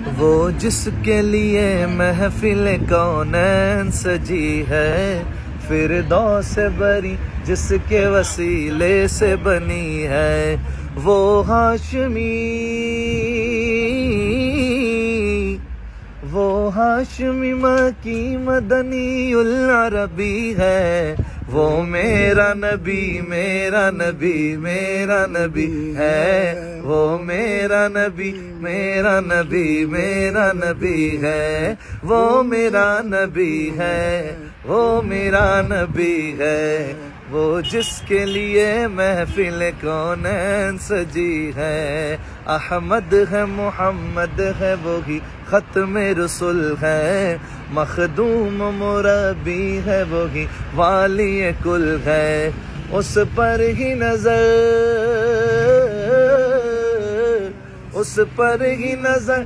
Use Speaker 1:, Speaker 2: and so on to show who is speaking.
Speaker 1: वो जिसके लिए महफिल कौनैन सजी है, फिरदौस से बरी जिसके वसीले से बनी है। वो हाशमी मकी मदनी उल अरबी है। वो मेरा नबी मेरा नबी मेरा नबी है। वो मेरा नबी मेरा नबी मेरा नबी है। वो मेरा नबी है, वो मेरा नबी है। वो जिसके लिए महफिल कौनैन सजी है। अहमद है मोहम्मद है वही खत्म रसूल है। मखदूम मुरब्बी है वही वाली कुल है। उस पर ही नजर, उस पर ही नजर।